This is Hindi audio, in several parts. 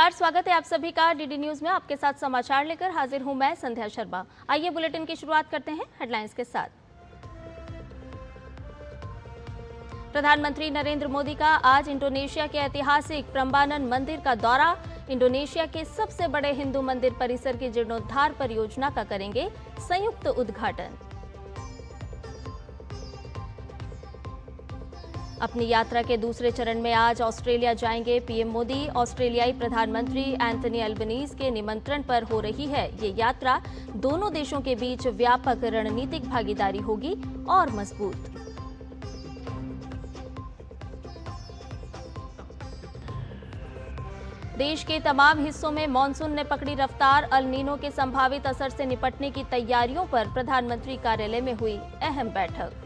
नमस्कार, स्वागत है आप सभी का डीडी न्यूज में। आपके साथ समाचार लेकर हाजिर हूं मैं संध्या शर्मा। आइए बुलेटिन की शुरुआत करते हैं हेडलाइंस के साथ। प्रधानमंत्री नरेंद्र मोदी का आज इंडोनेशिया के ऐतिहासिक प्रम्बानन मंदिर का दौरा। इंडोनेशिया के सबसे बड़े हिंदू मंदिर परिसर की जीर्णोद्धार परियोजना का करेंगे संयुक्त उद्घाटन। अपनी यात्रा के दूसरे चरण में आज ऑस्ट्रेलिया जाएंगे पीएम मोदी। ऑस्ट्रेलियाई प्रधानमंत्री एंथनी अल्बनीज के निमंत्रण पर हो रही है ये यात्रा। दोनों देशों के बीच व्यापक रणनीतिक भागीदारी होगी और मजबूत। देश के तमाम हिस्सों में मॉनसून ने पकड़ी रफ्तार। अल नीनो के संभावित असर से निपटने की तैयारियों पर प्रधानमंत्री कार्यालय में हुई अहम बैठक।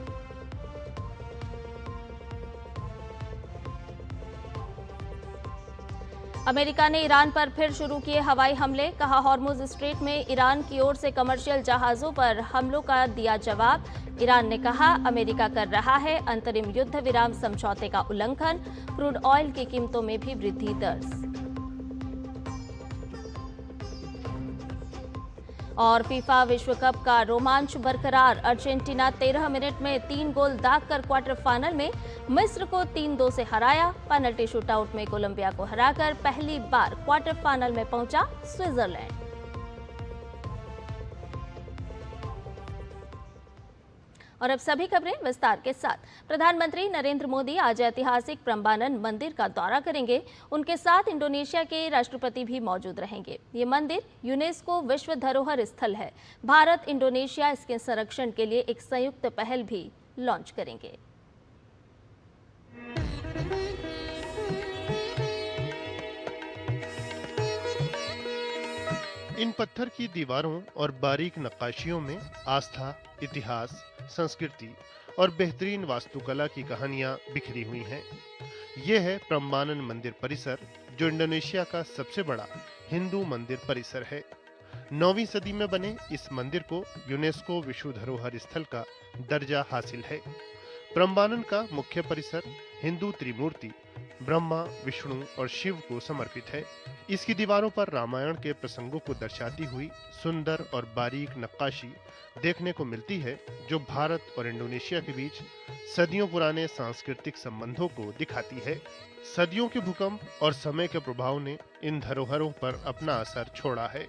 अमेरिका ने ईरान पर फिर शुरू किए हवाई हमले। कहा, हॉर्मुज स्ट्रेट में ईरान की ओर से कमर्शियल जहाजों पर हमलों का दिया जवाब। ईरान ने कहा, अमेरिका कर रहा है अंतरिम युद्ध विराम समझौते का उल्लंघन। क्रूड ऑयल की कीमतों में भी वृद्धि दर्ज। और फीफा विश्व कप का रोमांच बरकरार। अर्जेंटीना 13 मिनट में 3 गोल दागकर क्वार्टर फाइनल में मिस्र को 3-2 से हराया। पेनल्टी शूटआउट में कोलंबिया को हराकर पहली बार क्वार्टर फाइनल में पहुंचा स्विट्जरलैंड। और अब सभी खबरें विस्तार के साथ। प्रधानमंत्री नरेंद्र मोदी आज ऐतिहासिक प्रम्बानन मंदिर का दौरा करेंगे। उनके साथ इंडोनेशिया के राष्ट्रपति भी मौजूद रहेंगे। ये मंदिर यूनेस्को विश्व धरोहर स्थल है। भारत इंडोनेशिया इसके संरक्षण के लिए एक संयुक्त पहल भी लॉन्च करेंगे। इन पत्थर की दीवारों और बारीक नक्काशियों में आस्था, इतिहास, संस्कृति और बेहतरीन वास्तुकला की कहानियां बिखरी हुई हैं। यह है प्रम्बानन मंदिर परिसर, जो इंडोनेशिया का सबसे बड़ा हिंदू मंदिर परिसर है। 9वीं सदी में बने इस मंदिर को यूनेस्को विश्व धरोहर स्थल का दर्जा हासिल है। प्रम्बानन का मुख्य परिसर हिंदू त्रिमूर्ति ब्रह्मा, विष्णु और शिव को समर्पित है। इसकी दीवारों पर रामायण के प्रसंगों को दर्शाती हुई सुंदर और बारीक नक्काशी देखने को मिलती है, जो भारत और इंडोनेशिया के बीच सदियों पुराने सांस्कृतिक संबंधों को दिखाती है। सदियों के भूकंप और समय के प्रभाव ने इन धरोहरों पर अपना असर छोड़ा है।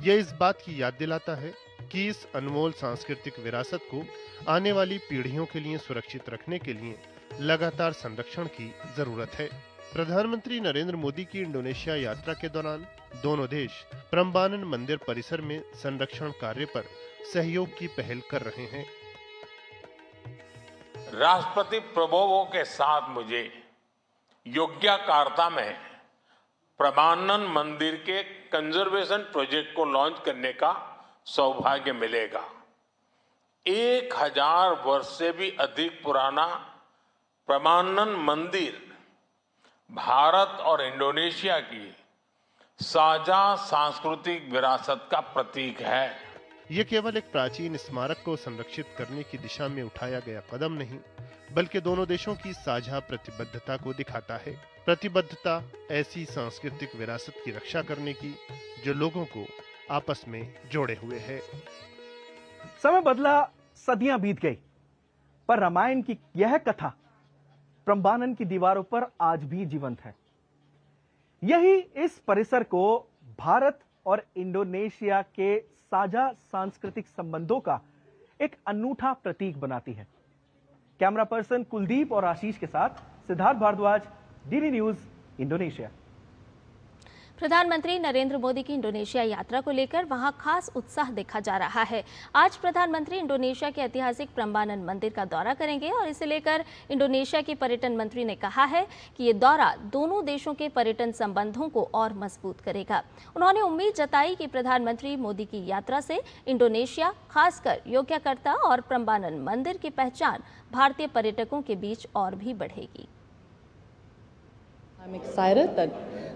यह इस बात की याद दिलाता है कि इस अनमोल सांस्कृतिक विरासत को आने वाली पीढ़ियों के लिए सुरक्षित रखने के लिए लगातार संरक्षण की जरूरत है। प्रधानमंत्री नरेंद्र मोदी की इंडोनेशिया यात्रा के दौरान दोनों देश प्रम्बानन मंदिर परिसर में संरक्षण कार्य पर सहयोग की पहल कर रहे हैं। राष्ट्रपति प्रभुओं के साथ मुझे योग्याकार्ता में प्रम्बानन मंदिर के कंजर्वेशन प्रोजेक्ट को लॉन्च करने का सौभाग्य मिलेगा। 1000 वर्ष से भी अधिक पुराना प्रम्बानन मंदिर भारत और इंडोनेशिया की साझा सांस्कृतिक विरासत का प्रतीक है। ये केवल एक प्राचीन स्मारक को संरक्षित करने की दिशा में उठाया गया कदम नहीं, बल्कि दोनों देशों की साझा प्रतिबद्धता को दिखाता है। प्रतिबद्धता ऐसी सांस्कृतिक विरासत की रक्षा करने की जो लोगों को आपस में जोड़े हुए है। समय बदला, सदियां बीत गई, पर रामायण की यह कथा प्रम्बानन की दीवारों पर आज भी जीवंत है। यही इस परिसर को भारत और इंडोनेशिया के साझा सांस्कृतिक संबंधों का एक अनूठा प्रतीक बनाती है। कैमरा पर्सन कुलदीप और आशीष के साथ Siddharth Bhardwaj, DD News, Indonesia. प्रधानमंत्री नरेंद्र मोदी की इंडोनेशिया यात्रा को लेकर वहां खास उत्साह देखा जा रहा है। आज प्रधानमंत्री इंडोनेशिया के ऐतिहासिक प्रम्बानन मंदिर का दौरा करेंगे और इसे लेकर इंडोनेशिया के पर्यटन मंत्री ने कहा है कि ये दौरा दोनों देशों के पर्यटन संबंधों को और मजबूत करेगा। उन्होंने उम्मीद जताई कि प्रधानमंत्री मोदी की यात्रा से इंडोनेशिया, खासकर योग्याकर्ता और प्रम्बानन मंदिर की पहचान भारतीय पर्यटकों के बीच और भी बढ़ेगी। I'm excited that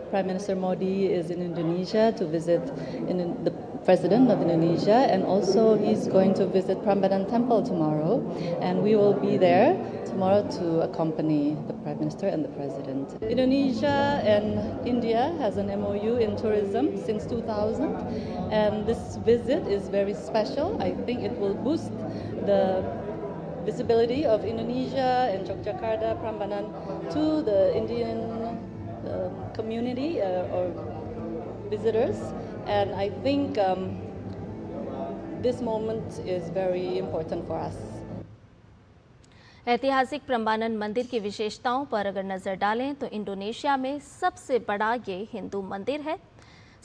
Prime Minister Modi is in Indonesia to visit in the President of Indonesia, and also he's going to visit Prambanan Temple tomorrow, and we will be there tomorrow to accompany the Prime Minister and the President. Indonesia and India has an MOU in tourism since 2000, and this visit is very special. I think it will boost the visibility of Indonesia and Yogyakarta, Prambanan to the Indian community or visitors, and I think this moment is very important for us. ऐतिहासिक प्रम्बानन मंदिर की विशेषताओं पर अगर नजर डालें तो इंडोनेशिया में सबसे बड़ा ये हिंदू मंदिर है।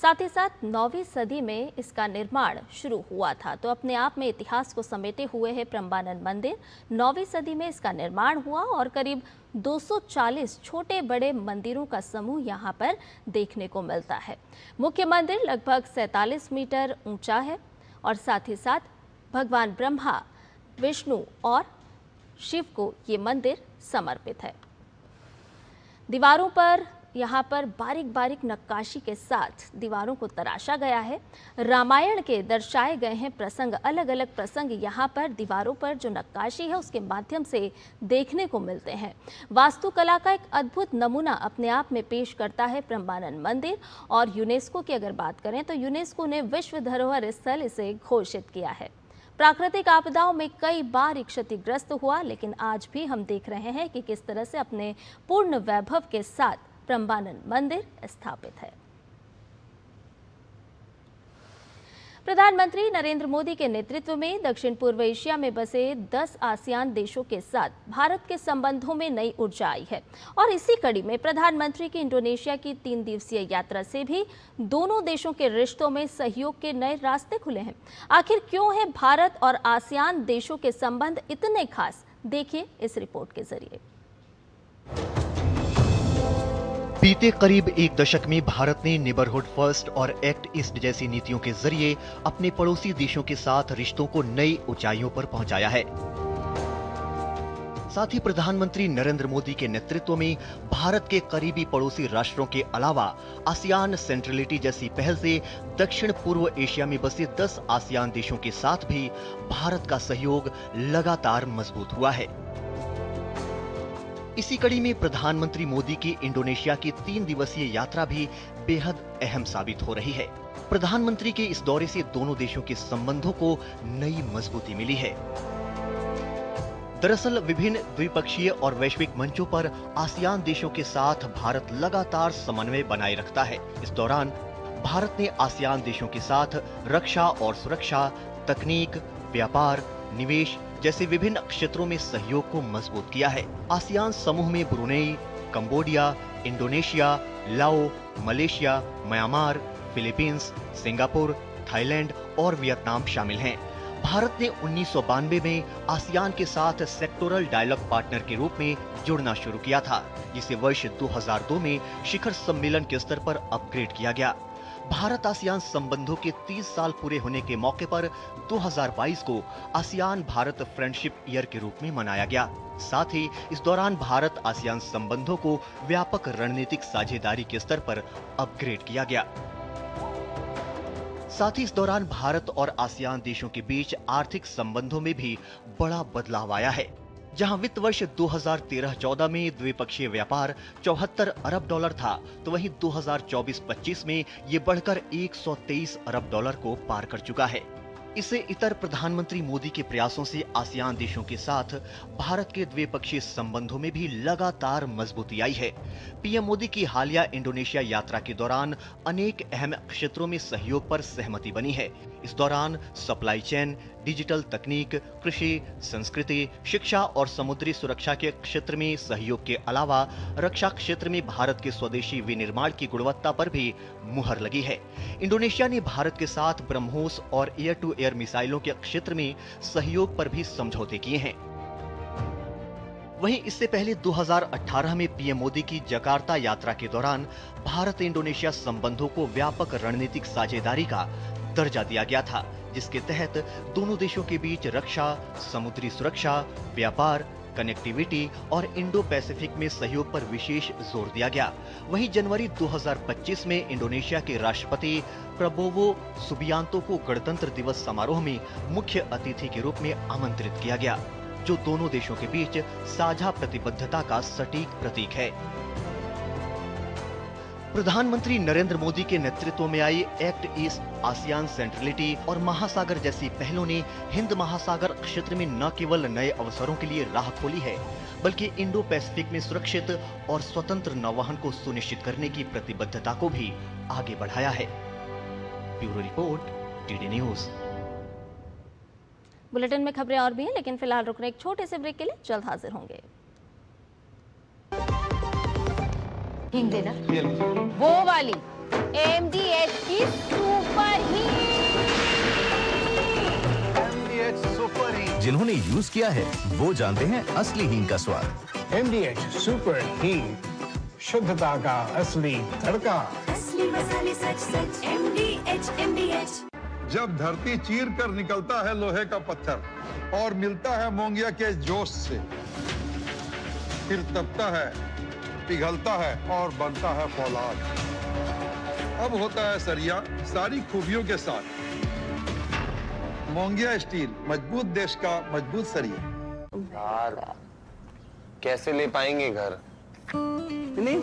साथ ही साथ 9वीं सदी में इसका निर्माण शुरू हुआ था, तो अपने आप में इतिहास को समेटे हुए है प्रम्बानन मंदिर। 9वीं सदी में इसका निर्माण हुआ और करीब 240 छोटे बड़े मंदिरों का समूह यहाँ पर देखने को मिलता है। मुख्य मंदिर लगभग 47 मीटर ऊंचा है और साथ ही साथ भगवान ब्रह्मा, विष्णु और शिव को ये मंदिर समर्पित है। दीवारों पर यहाँ पर बारीक बारीक नक्काशी के साथ दीवारों को तराशा गया है। रामायण के दर्शाए गए हैं प्रसंग, अलग अलग प्रसंग यहाँ पर दीवारों पर जो नक्काशी है उसके माध्यम से देखने को मिलते हैं। वास्तुकला का एक अद्भुत नमूना अपने आप में पेश करता है प्रम्बानन मंदिर। और यूनेस्को की अगर बात करें तो यूनेस्को ने विश्व धरोहर स्थल इसे घोषित किया है। प्राकृतिक आपदाओं में कई बार क्षतिग्रस्त हुआ, लेकिन आज भी हम देख रहे हैं कि किस तरह से अपने पूर्ण वैभव के साथ प्रम्बानन मंदिर स्थापित है। प्रधानमंत्री नरेंद्र मोदी के नेतृत्व में दक्षिण पूर्व एशिया में बसे 10 आसियान देशों के साथ भारत के संबंधों में नई ऊर्जा आई है। और इसी कड़ी में प्रधानमंत्री की इंडोनेशिया की 3 दिवसीय यात्रा से भी दोनों देशों के रिश्तों में सहयोग के नए रास्ते खुले हैं। आखिर क्यों है भारत और आसियान देशों के संबंध इतने खास, देखिए इस रिपोर्ट के जरिए। बीते करीब एक दशक में भारत ने नेबरहुड फर्स्ट और एक्ट ईस्ट जैसी नीतियों के जरिए अपने पड़ोसी देशों के साथ रिश्तों को नई ऊंचाइयों पर पहुंचाया है। साथ ही प्रधानमंत्री नरेंद्र मोदी के नेतृत्व में भारत के करीबी पड़ोसी राष्ट्रों के अलावा आसियान सेंट्रलिटी जैसी पहल से दक्षिण पूर्व एशिया में बसे 10 आसियान देशों के साथ भी भारत का सहयोग लगातार मजबूत हुआ है। इसी कड़ी में प्रधानमंत्री मोदी की इंडोनेशिया की 3 दिवसीय यात्रा भी बेहद अहम साबित हो रही है। प्रधानमंत्री के इस दौरे से दोनों देशों के संबंधों को नई मजबूती मिली है। दरअसल विभिन्न द्विपक्षीय और वैश्विक मंचों पर आसियान देशों के साथ भारत लगातार समन्वय बनाए रखता है। इस दौरान भारत ने आसियान देशों के साथ रक्षा और सुरक्षा, तकनीक, व्यापार, निवेश जैसे विभिन्न क्षेत्रों में सहयोग को मजबूत किया है। आसियान समूह में ब्रुनेई, कंबोडिया, इंडोनेशिया, लाओ, Malaysia, Myanmar, Philippines, Singapore, Thailand और वियतनाम शामिल हैं। भारत ने 1992 में आसियान के साथ सेक्टोरल डायलॉग पार्टनर के रूप में जुड़ना शुरू किया था, जिसे वर्ष 2002 में शिखर सम्मेलन के स्तर पर अपग्रेड किया गया। भारत आसियान संबंधों के 30 साल पूरे होने के मौके पर 2022 को आसियान भारत फ्रेंडशिप ईयर के रूप में मनाया गया। साथ ही इस दौरान भारत आसियान संबंधों को व्यापक रणनीतिक साझेदारी के स्तर पर अपग्रेड किया गया। साथ ही इस दौरान भारत और आसियान देशों के बीच आर्थिक संबंधों में भी बड़ा बदलाव आया है। जहां वित्त वर्ष 2013-14 में द्विपक्षीय व्यापार 74 अरब डॉलर था, तो वहीं 2024-25 में ये बढ़कर 123 अरब डॉलर को पार कर चुका है। इससे इतर प्रधानमंत्री मोदी के प्रयासों से आसियान देशों के साथ भारत के द्विपक्षीय संबंधों में भी लगातार मजबूती आई है। पीएम मोदी की हालिया इंडोनेशिया यात्रा के दौरान अनेक अहम क्षेत्रों में सहयोग पर सहमति बनी है। इस दौरान सप्लाई चेन, डिजिटल तकनीक, कृषि, संस्कृति, शिक्षा और समुद्री सुरक्षा के क्षेत्र में सहयोग के अलावा रक्षा क्षेत्र में भारत के स्वदेशी विनिर्माण की गुणवत्ता पर भी मुहर लगी है। इंडोनेशिया ने भारत के साथ ब्रह्मोस और एयर टू एयर मिसाइलों के क्षेत्र में सहयोग पर भी समझौते किए हैं। वहीं इससे पहले 2018 में पीएम मोदी की जकार्ता यात्रा के दौरान भारत इंडोनेशिया संबंधों को व्यापक रणनीतिक साझेदारी का दर्जा दिया गया था, जिसके तहत दोनों देशों के बीच रक्षा, समुद्री सुरक्षा, व्यापार, कनेक्टिविटी और इंडो पैसिफिक में सहयोग पर विशेष जोर दिया गया। वहीं जनवरी 2025 में इंडोनेशिया के राष्ट्रपति प्रबोवो सुबियांतो को गणतंत्र दिवस समारोह में मुख्य अतिथि के रूप में आमंत्रित किया गया, जो दोनों देशों के बीच साझा प्रतिबद्धता का सटीक प्रतीक है। प्रधानमंत्री नरेंद्र मोदी के नेतृत्व में I act east ASEAN centrality और महासागर जैसी पहलों ने हिंद महासागर क्षेत्र में न केवल नए अवसरों के लिए राह खोली है, बल्कि इंडो पैसिफिक में सुरक्षित और स्वतंत्र नौवहन को सुनिश्चित करने की प्रतिबद्धता को भी आगे बढ़ाया है। Bureau report, TD news. Bulletin में खबरें और भी हैं, लेकिन फिलहाल रुकने एक छोटे से ब्रेक के लिए जल्द हाजिर होंगे। हींग देना, वो वाली MDH की सुपर हींग। जिन्होंने यूज किया है वो जानते हैं असली हींग का स्वाद। MDH सुपर हींग, शुद्धता का असली तड़का। असली मसाले सच सच MDH। जब धरती चीर कर निकलता है लोहे का पत्थर और मिलता है मोंगिया के जोश से, फिर तपता है, पिघलता है और बनता है फौलाद। अब होता है सरिया सारी खूबियों के साथ। मोंगिया स्टील, मजबूत देश का मजबूत सरिया। यार कैसे ले पाएंगे घर? नहीं,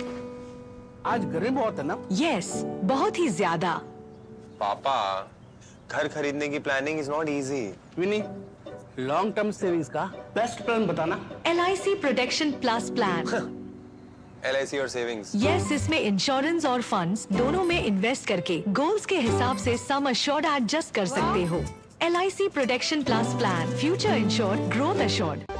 आज गर्मी बहुत है ना? यस, बहुत ही ज्यादा। पापा, घर खरीदने की planning is not easy. Vinny, long term savings का बेस्ट प्लान बताना। LIC protection plus plan. LIC और सेविंग्स। यस, इसमें इंश्योरेंस और फंड्स दोनों में इन्वेस्ट करके गोल्स के हिसाब से सम अश्योर्ड एडजस्ट कर सकते हो। LIC protection plus plan, future insured, growth assured.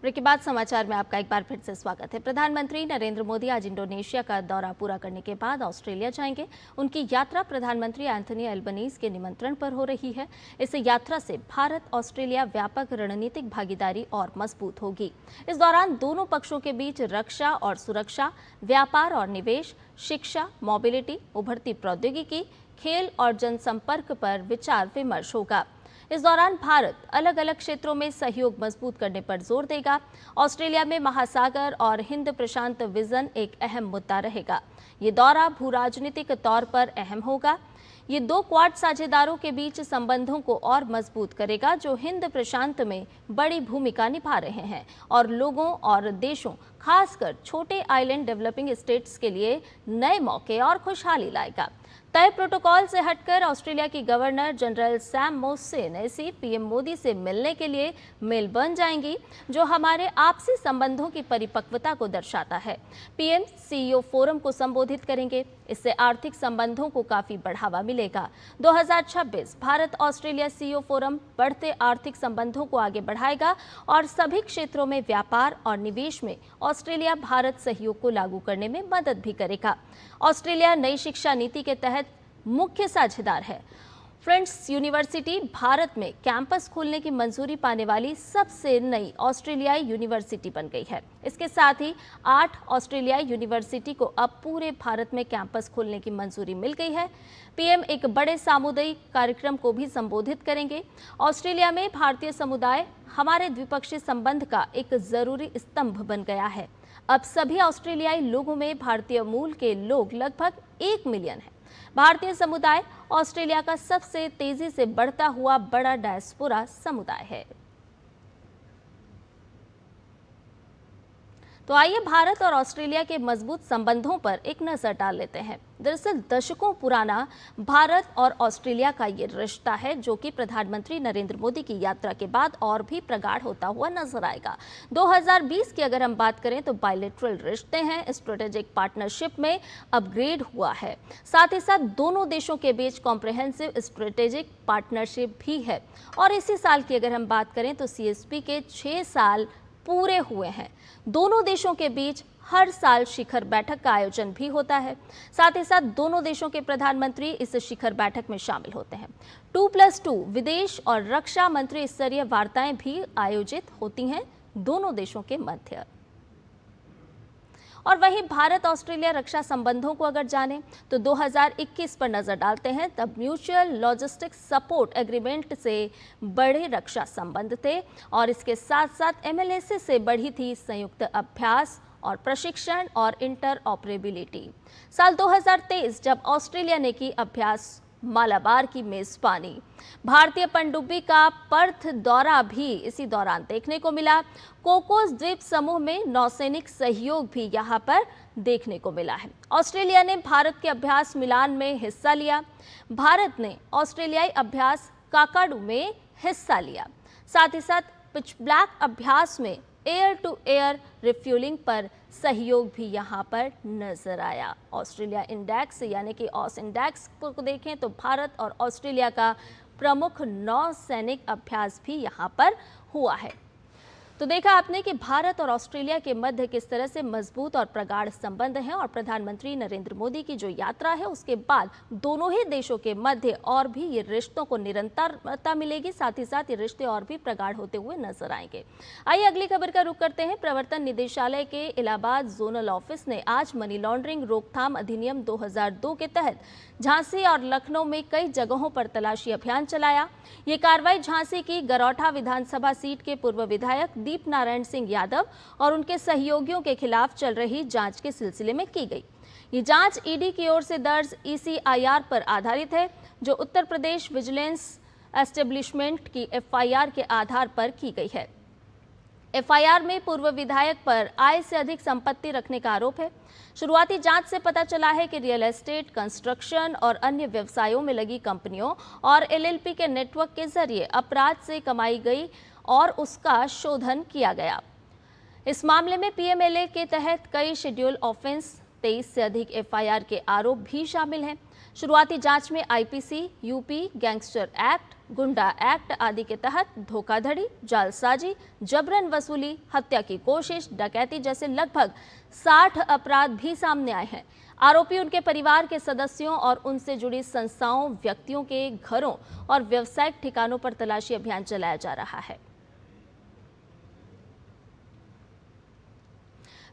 Break के बाद समाचार में आपका एक बार फिर से स्वागत है। प्रधानमंत्री नरेंद्र मोदी आज इंडोनेशिया का दौरा पूरा करने के बाद ऑस्ट्रेलिया जाएंगे। उनकी यात्रा प्रधानमंत्री एंथनी एल्बनीज के निमंत्रण पर हो रही है। इस यात्रा से भारत ऑस्ट्रेलिया व्यापक रणनीतिक भागीदारी और मजबूत होगी। इस दौरान दोनों पक्षों के बीच रक्षा और सुरक्षा, व्यापार और निवेश, शिक्षा, मोबिलिटी, उभरती प्रौद्योगिकी, खेल और जनसंपर्क पर विचार विमर्श होगा। इस दौरान भारत अलग अलग क्षेत्रों में सहयोग मजबूत करने पर जोर देगा। ऑस्ट्रेलिया में महासागर और हिंद प्रशांत विजन एक अहम मुद्दा रहेगा। ये दौरा भू राजनीतिक तौर पर अहम होगा। ये दो क्वाड साझेदारों के बीच संबंधों को और मजबूत करेगा, जो हिंद प्रशांत में बड़ी भूमिका निभा रहे हैं और लोगों और देशों, खासकर छोटे आइलैंड डेवलपिंग स्टेट्स के लिए नए मौके और खुशहाली लाएगा। तय प्रोटोकॉल से हटकर ऑस्ट्रेलिया की गवर्नर जनरल सैम मोसेनेसी पीएम मोदी से मिलने के लिए मेलबर्न जाएंगी, जो हमारे आपसी संबंधों की परिपक्वता को दर्शाता है। पीएम CEO फोरम को संबोधित करेंगे। इससे आर्थिक संबंधों को काफी बढ़ावा मिलेगा। 2026 भारत ऑस्ट्रेलिया CEO फोरम बढ़ते आर्थिक संबंधों को आगे बढ़ाएगा और सभी क्षेत्रों में व्यापार और निवेश में ऑस्ट्रेलिया भारत सहयोग को लागू करने में मदद भी करेगा। ऑस्ट्रेलिया नई शिक्षा नीति के तहत मुख्य साझेदार है। फ्रेंड्स यूनिवर्सिटी भारत में कैंपस खोलने की मंजूरी पाने वाली सबसे नई ऑस्ट्रेलियाई यूनिवर्सिटी बन गई है। इसके साथ ही 8 ऑस्ट्रेलियाई यूनिवर्सिटी को अब पूरे भारत में कैंपस खोलने की मंजूरी मिल गई है। पीएम एक बड़े सामुदायिक कार्यक्रम को भी संबोधित करेंगे। ऑस्ट्रेलिया में भारतीय समुदाय हमारे द्विपक्षीय संबंध का एक जरूरी स्तंभ बन गया है। अब सभी ऑस्ट्रेलियाई लोगों में भारतीय मूल के लोग लगभग 1 मिलियन है। भारतीय समुदाय ऑस्ट्रेलिया का सबसे तेजी से बढ़ता हुआ बड़ा डायस्पोरा समुदाय है। तो आइए भारत और ऑस्ट्रेलिया के मजबूत संबंधों पर एक नजर डाल लेते हैं। दरअसल दशकों पुराना भारत और ऑस्ट्रेलिया का ये रिश्ता है, जो कि प्रधानमंत्री नरेंद्र मोदी की यात्रा के बाद और भी प्रगाढ़ होता हुआ नजर आएगा। 2020 की अगर हम बात करें तो बायलैटरल रिश्ते हैं स्ट्रेटेजिक पार्टनरशिप में अपग्रेड हुआ है। साथ ही साथ दोनों देशों के बीच कॉम्प्रिहेंसिव स्ट्रेटेजिक पार्टनरशिप भी है। और इसी साल की अगर हम बात करें तो CSP के 6 साल पूरे हुए हैं। दोनों देशों के बीच हर साल शिखर बैठक का आयोजन भी होता है। साथ ही साथ दोनों देशों के प्रधानमंत्री इस शिखर बैठक में शामिल होते हैं। 2+2 विदेश और रक्षा मंत्री स्तरीय वार्ताएं भी आयोजित होती हैं दोनों देशों के मध्य। और वहीं भारत ऑस्ट्रेलिया रक्षा संबंधों को अगर जानें तो 2021 पर नजर डालते हैं, तब म्यूचुअल लॉजिस्टिक्स सपोर्ट एग्रीमेंट से बड़े रक्षा संबंध थे और इसके साथ साथ MLSA से बढ़ी थी संयुक्त अभ्यास और प्रशिक्षण और इंटरऑपरेबिलिटी। साल 2023 जब ऑस्ट्रेलिया ने की अभ्यास मालाबार की मेजबानी, भारतीय पनडुब्बी का पर्थ दौरा भी इसी दौरान देखने को मिला। कोकोस द्वीप समूह में नौसैनिक सहयोग भी यहां पर देखने को मिला है। ऑस्ट्रेलिया ने भारत के अभ्यास मिलान में हिस्सा लिया, भारत ने ऑस्ट्रेलियाई अभ्यास काकाडू में हिस्सा लिया। साथ ही साथ पिच ब्लैक अभ्यास में एयर टू एयर रिफ्यूलिंग पर सहयोग भी यहां पर नजर आया। ऑस्ट्रेलिया इंडेक्स यानी कि ऑस इंडेक्स को देखें तो भारत और ऑस्ट्रेलिया का प्रमुख नौसैनिक अभ्यास भी यहां पर हुआ है। तो देखा आपने कि भारत और ऑस्ट्रेलिया के मध्य किस तरह से मजबूत और प्रगाढ़ संबंध हैं और प्रधानमंत्री नरेंद्र मोदी की जो यात्रा है उसके बाद दोनों ही देशों के मध्य और भी ये रिश्तों को निरंतरता मिलेगी, साथ ही साथ ये रिश्ते और भी प्रगाढ़ होते हुए नजर आएंगे। आइए अगली खबर का रुख करते हैं। प्रवर्तन निदेशालय के इलाहाबाद जोनल ऑफिस ने आज मनी लॉन्ड्रिंग रोकथाम अधिनियम 2002 के तहत झांसी और लखनऊ में कई जगहों पर तलाशी अभियान चलाया। ये कार्रवाई झांसी की गरौठा विधानसभा सीट के पूर्व विधायक दीप नारायण सिंह यादव और उनके सहयोगियों के खिलाफ चल रही जांच के सिलसिले में की गई। ये जांच ईडी की ओर से दर्ज ECIR पर आधारित है, जो उत्तर प्रदेश विजिलेंस एस्टेब्लिशमेंट की FIR के आधार पर की गई है। FIR में पूर्व विधायक पर आय से अधिक संपत्ति रखने का आरोप है। शुरुआती जांच से पता चला है कि रियल एस्टेट, कंस्ट्रक्शन और अन्य व्यवसायों में लगी कंपनियों और LLP के नेटवर्क के जरिए अपराध से कमाई गई और उसका शोधन किया गया। इस मामले में PMLA के तहत कई शेड्यूल ऑफेंस, 23 से अधिक FIR के आरोप भी शामिल हैं। शुरुआती जांच में IPC, UP गैंगस्टर एक्ट, गुंडा एक्ट आदि के तहत धोखाधड़ी, जालसाजी, जबरन वसूली, हत्या की कोशिश, डकैती जैसे लगभग 60 अपराध भी सामने आए हैं। आरोपी, उनके परिवार के सदस्यों और उनसे जुड़ी संस्थाओं, व्यक्तियों के घरों और व्यावसायिक ठिकानों पर तलाशी अभियान चलाया जा रहा है।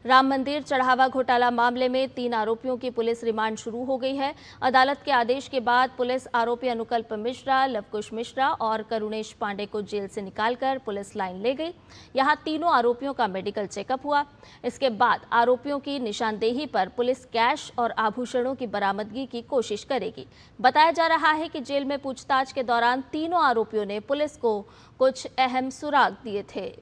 राम मंदिर चढ़ावा घोटाला मामले में 3 आरोपियों की पुलिस रिमांड शुरू हो गई है। अदालत के आदेश के बाद पुलिस आरोपी अनुकल्प मिश्रा, लवकुश मिश्रा और करुणेश पांडे को जेल से निकालकर पुलिस लाइन ले गई। यहां तीनों आरोपियों का मेडिकल चेकअप हुआ। इसके बाद आरोपियों की निशानदेही पर पुलिस कैश और आभूषणों की बरामदगी की कोशिश करेगी। बताया जा रहा है कि जेल में पूछताछ के दौरान तीनों आरोपियों ने पुलिस को कुछ अहम सुराग दिए थे।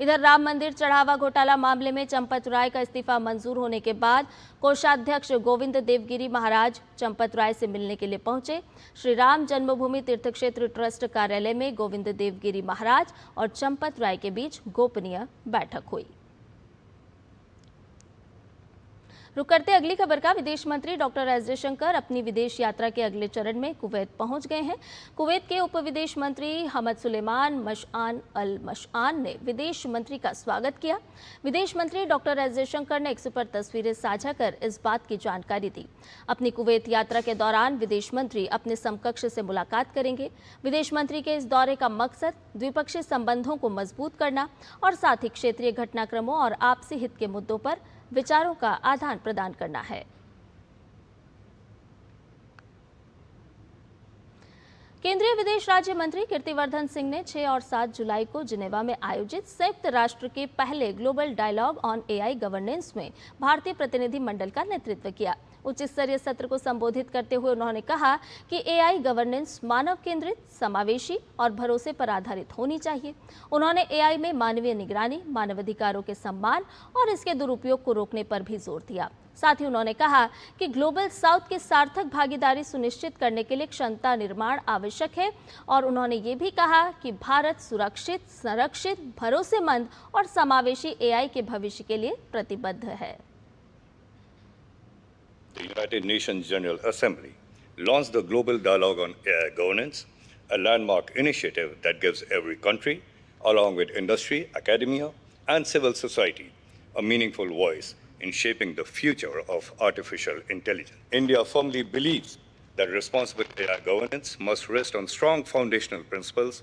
इधर राम मंदिर चढ़ावा घोटाला मामले में चंपत राय का इस्तीफा मंजूर होने के बाद कोषाध्यक्ष गोविंद देवगिरी महाराज चंपत राय से मिलने के लिए पहुंचे। श्री राम जन्मभूमि तीर्थ क्षेत्र ट्रस्ट कार्यालय में गोविंद देवगिरी महाराज और चंपत राय के बीच गोपनीय बैठक हुई। रुक करते अगली खबर का। विदेश मंत्री डॉक्टर एस जयशंकर अपनी विदेश यात्रा के अगले चरण में कुवैत पहुंच गए हैं। कुवैत के उप विदेश मंत्री हमद सुलेमान मशआन अल मशआन ने विदेश मंत्री का स्वागत किया। विदेश मंत्री डॉक्टर एस जयशंकर ने एक्स पर तस्वीरें साझा कर इस बात की जानकारी दी। अपनी कुवैत यात्रा के दौरान विदेश मंत्री अपने समकक्ष से मुलाकात करेंगे। विदेश मंत्री के इस दौरे का मकसद द्विपक्षीय संबंधों को मजबूत करना और साथ ही क्षेत्रीय घटनाक्रमों और आपसी हित के मुद्दों पर विचारों का आदान प्रदान करना है। केंद्रीय विदेश राज्य मंत्री कीर्तिवर्धन सिंह ने 6 और 7 जुलाई को जिनेवा में आयोजित संयुक्त राष्ट्र के पहले global dialogue on AI governance में भारतीय प्रतिनिधि मंडल का नेतृत्व किया। उच्च स्तरीय सत्र को संबोधित करते हुए उन्होंने कहा कि AI गवर्नेंस मानव केंद्रित, समावेशी और भरोसे पर आधारित होनी चाहिए। उन्होंने AI में मानवीय निगरानी, मानवाधिकारों के सम्मान और इसके दुरुपयोग को रोकने पर भी जोर दिया। साथ ही उन्होंने कहा कि ग्लोबल साउथ की सार्थक भागीदारी सुनिश्चित करने के लिए क्षमता निर्माण आवश्यक है और उन्होंने ये भी कहा कि भारत सुरक्षित, संरक्षित, भरोसेमंद और समावेशी AI के भविष्य के लिए प्रतिबद्ध है। The United Nations General Assembly launched the Global Dialogue on AI Governance, a landmark initiative that gives every country, along with industry, academia, and civil society, a meaningful voice in shaping the future of artificial intelligence. India firmly believes that responsible AI governance must rest on strong foundational principles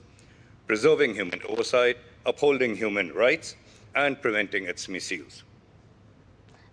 preserving human oversight, upholding human rights, and preventing its misuse.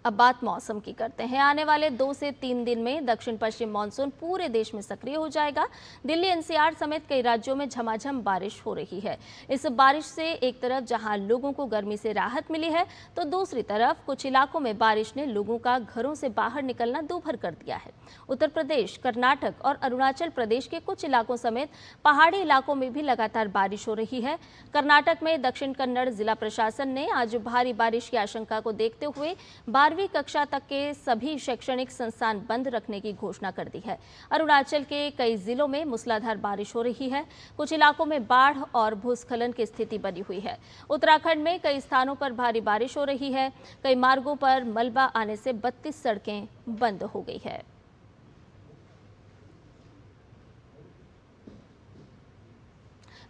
अब बात मौसम की करते हैं। आने वाले 2 से 3 दिन में दक्षिण पश्चिम मानसून पूरे देश में सक्रिय हो जाएगा। दिल्ली एनसीआर समेत कई राज्यों में झमाझम बारिश हो रही है। इस बारिश से एक तरफ जहां लोगों को गर्मी से राहत मिली है, तो दूसरी तरफ कुछ इलाकों में बारिश ने लोगों का घरों से बाहर निकलना दूभर कर दिया है। उत्तर प्रदेश, कर्नाटक और अरुणाचल प्रदेश के कुछ इलाकों समेत पहाड़ी इलाकों में भी लगातार बारिश हो रही है। कर्नाटक में दक्षिण कन्नड़ जिला प्रशासन ने आज भारी बारिश की आशंका को देखते हुए 12वीं कक्षा तक के सभी शैक्षणिक संस्थान बंद रखने की घोषणा कर दी है। अरुणाचल के कई जिलों में मूसलाधार बारिश हो रही है। कुछ इलाकों में बाढ़ और भूस्खलन की स्थिति बनी हुई है। उत्तराखंड में कई स्थानों पर भारी बारिश हो रही है। कई मार्गों पर मलबा आने से 32 सड़कें बंद हो गई है।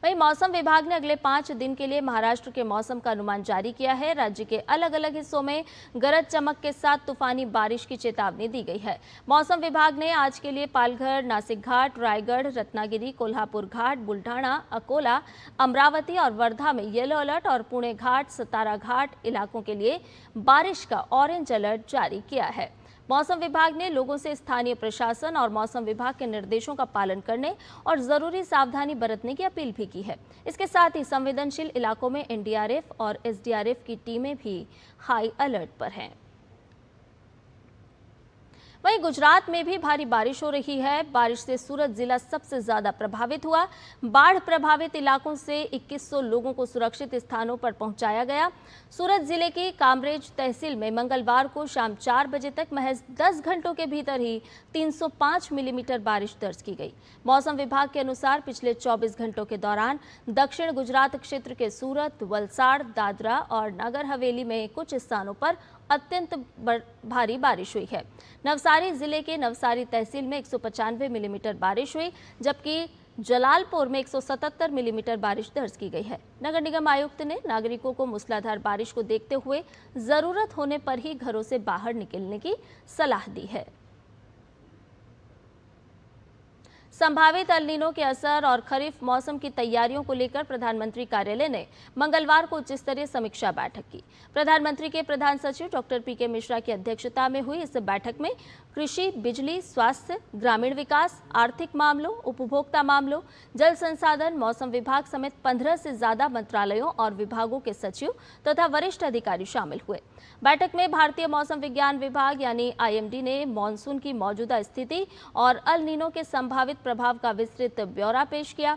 वहीं मौसम विभाग ने अगले 5 दिन के लिए महाराष्ट्र के मौसम का अनुमान जारी किया है। राज्य के अलग अलग हिस्सों में गरज चमक के साथ तूफानी बारिश की चेतावनी दी गई है। मौसम विभाग ने आज के लिए पालघर, नासिक घाट, रायगढ़, रत्नागिरी, कोल्हापुर घाट, बुल्ढाना, अकोला, अमरावती और वर्धा में येलो अलर्ट और पुणे घाट, सतारा घाट इलाकों के लिए बारिश का ऑरेंज अलर्ट जारी किया है। मौसम विभाग ने लोगों से स्थानीय प्रशासन और मौसम विभाग के निर्देशों का पालन करने और जरूरी सावधानी बरतने की अपील भी की है। इसके साथ ही संवेदनशील इलाकों में एनडीआरएफ और एसडीआरएफ की टीमें भी हाई अलर्ट पर हैं। वहीं गुजरात में भी भारी बारिश हो रही है। बारिश से सूरत जिला सबसे ज्यादा प्रभावित हुआ। बाढ़ प्रभावित इलाकों से 2100 लोगों को सुरक्षित स्थानों पर पहुंचाया गया। सूरत जिले की कामरेज तहसील में मंगलवार को शाम 4 बजे तक महज 10 घंटों के भीतर ही 305 मिलीमीटर बारिश दर्ज की गई। मौसम विभाग के अनुसार पिछले 24 घंटों के दौरान दक्षिण गुजरात क्षेत्र के सूरत, वलसाड़, दादरा और नगर हवेली में कुछ स्थानों पर अत्यंत भारी बारिश हुई है। नवसारी जिले के नवसारी तहसील में 195 मिलीमीटर बारिश हुई, जबकि जलालपुर में 177 मिलीमीटर बारिश दर्ज की गई है। नगर निगम आयुक्त ने नागरिकों को मूसलाधार बारिश को देखते हुए जरूरत होने पर ही घरों से बाहर निकलने की सलाह दी है। संभावित एल नीनो के असर और खरीफ मौसम की तैयारियों को लेकर प्रधानमंत्री कार्यालय ने मंगलवार को उच्च स्तरीय समीक्षा बैठक की। प्रधानमंत्री के प्रधान सचिव डॉक्टर पीके मिश्रा की अध्यक्षता में हुई इस बैठक में कृषि, बिजली, स्वास्थ्य, ग्रामीण विकास, आर्थिक मामलों, उपभोक्ता मामलों, जल संसाधन, मौसम विभाग समेत 15 से ज्यादा मंत्रालयों और विभागों के सचिव तथा वरिष्ठ अधिकारी शामिल हुए। बैठक में भारतीय मौसम विज्ञान विभाग यानी आईएमडी ने मॉनसून की मौजूदा स्थिति और एल नीनो के संभावित प्रभाव का विस्तृत ब्यौरा पेश किया।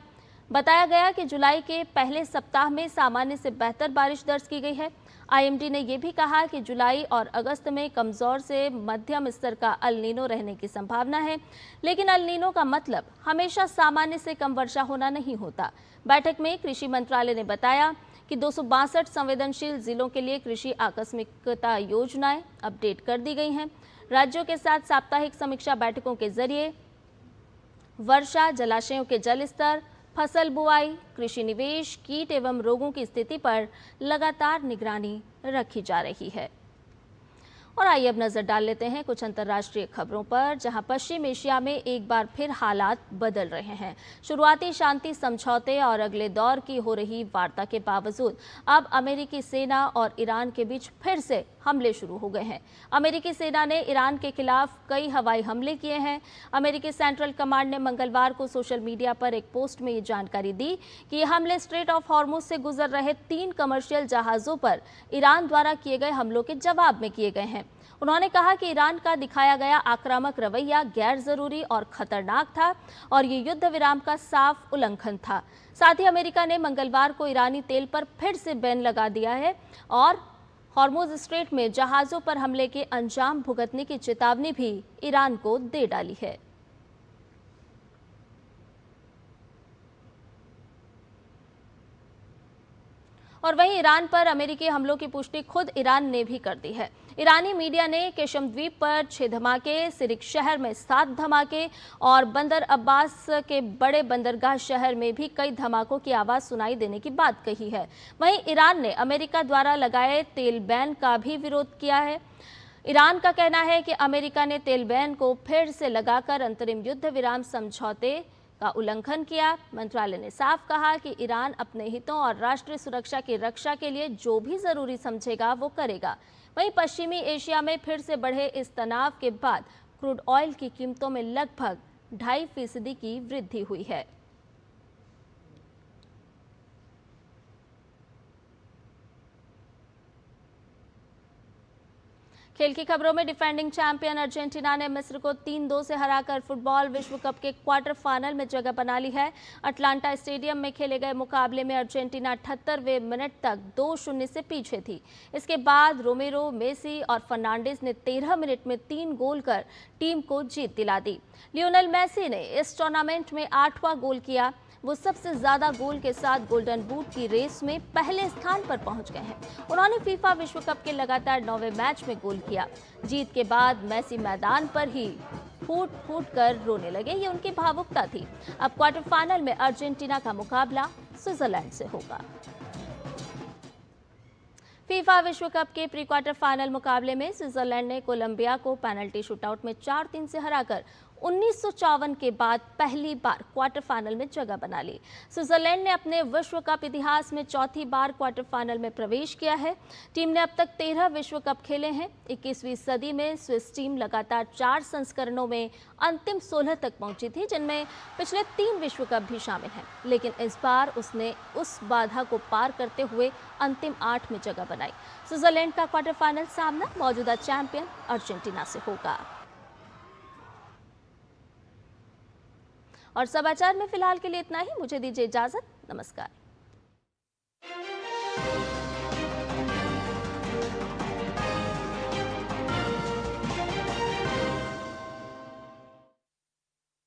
बताया गया कि जुलाई के पहले सप्ताह में सामान्य से बेहतर बारिश दर्ज की गई है। आईएमडी ने यह भी कहा कि जुलाई और अगस्त में कमजोर से मध्यम स्तर का एल नीनो रहने की संभावना है, लेकिन एल नीनो का मतलब हमेशा सामान्य से कम वर्षा होना नहीं होता। बैठक में कृषि मंत्रालय ने बताया कि 262 संवेदनशील जिलों के लिए कृषि आकस्मिकता योजनाएं अपडेट कर दी गई हैं। राज्यों के साथ साप्ताहिक समीक्षा बैठकों के जरिए वर्षा, जलाशयों के जल स्तर, फसल बुआई, कृषि निवेश, कीट एवं रोगों की स्थिति पर लगातार निगरानी रखी जा रही है। और आइए अब नजर डाल लेते हैं कुछ अंतर्राष्ट्रीय खबरों पर, जहां पश्चिम एशिया में एक बार फिर हालात बदल रहे हैं। शुरुआती शांति समझौते और अगले दौर की हो रही वार्ता के बावजूद अब अमेरिकी सेना और ईरान के बीच फिर से हमले शुरू हो गए हैं। अमेरिकी सेना ने ईरान के खिलाफ कई हवाई हमले किए हैं। अमेरिकी सेंट्रल कमांड ने मंगलवार को सोशल मीडिया पर एक पोस्ट में ये जानकारी दी कि ये हमले स्ट्रेट ऑफ हॉर्मुज से गुजर रहे 3 कमर्शियल जहाजों पर ईरान द्वारा किए गए हमलों के जवाब में किए गए हैं। उन्होंने कहा कि ईरान का दिखाया गया आक्रामक रवैया गैर जरूरी और खतरनाक था और ये युद्ध विराम का साफ उल्लंघन था। साथ ही अमेरिका ने मंगलवार को ईरानी तेल पर फिर से बैन लगा दिया है और हॉर्मुज स्ट्रेट में जहाजों पर हमले के अंजाम भुगतने की चेतावनी भी ईरान को दे डाली है। और वहीं ईरान पर अमेरिकी हमलों की पुष्टि खुद ईरान ने भी कर दी है। ईरानी मीडिया ने केशम द्वीप पर 6 धमाके, सिरिक शहर में 7 धमाके और बंदर अब्बास के बड़े बंदरगाह शहर में भी कई धमाकों की आवाज सुनाई देने की बात कही है। वहीं ईरान ने अमेरिका द्वारा लगाए तेल बैन का भी विरोध किया है। ईरान का कहना है कि अमेरिका ने तेल बैन को फिर से लगाकर अंतरिम युद्ध विराम समझौते का उल्लंघन किया। मंत्रालय ने साफ कहा कि ईरान अपने हितों और राष्ट्रीय सुरक्षा की रक्षा के लिए जो भी जरूरी समझेगा वो करेगा। वहीं पश्चिमी एशिया में फिर से बढ़े इस तनाव के बाद क्रूड ऑयल की कीमतों में लगभग 2.5% की वृद्धि हुई है। खेल की खबरों में डिफेंडिंग चैंपियन अर्जेंटीना ने मिस्र को 3-2 से हराकर फुटबॉल विश्व कप के क्वार्टर फाइनल में जगह बना ली है। अटलांटा स्टेडियम में खेले गए मुकाबले में अर्जेंटीना 78वें मिनट तक 2-0 से पीछे थी। इसके बाद रोमेरो, मेसी और फर्नांडिस ने 13 मिनट में 3 गोल कर टीम को जीत दिला दी। लियोनेल मेसी ने इस टूर्नामेंट में 8वां गोल किया। वो सबसे ज्यादा गोल के साथ गोल्डन बूट की रेस में पहले स्थान पर पहुंच गए हैं। उन्होंने फीफा विश्व कप के लगातार 9वें मैच में गोल किया। जीत के बाद मेसी मैदान पर ही फूट फूट कर रोने लगे। ये उनकी भावुकता थी। अब क्वार्टर फाइनल में अर्जेंटीना का मुकाबला स्विट्जरलैंड से होगा। फीफा विश्व कप के प्री क्वार्टर फाइनल मुकाबले में स्विट्जरलैंड ने कोलंबिया को पेनल्टी शूटआउट में 4-3 से हराकर 1954 के बाद पहली बार क्वार्टर फाइनल में जगह बना ली। स्विट्जरलैंड ने अपने विश्व कप इतिहास में चौथी बार क्वार्टर फाइनल में प्रवेश किया है। टीम ने अब तक 13 विश्व कप खेले हैं। 21वीं सदी में स्विस टीम लगातार 4 संस्करणों में अंतिम 16 तक पहुंची थी, जिनमें पिछले 3 विश्व कप भी शामिल हैं। लेकिन इस बार उसने उस बाधा को पार करते हुए अंतिम 8 में जगह बनाई। स्विट्जरलैंड का क्वार्टर फाइनल सामना मौजूदा चैंपियन अर्जेंटीना से होगा। और समाचार में फिलहाल के लिए इतना ही। मुझे दीजिए इजाजत। नमस्कार।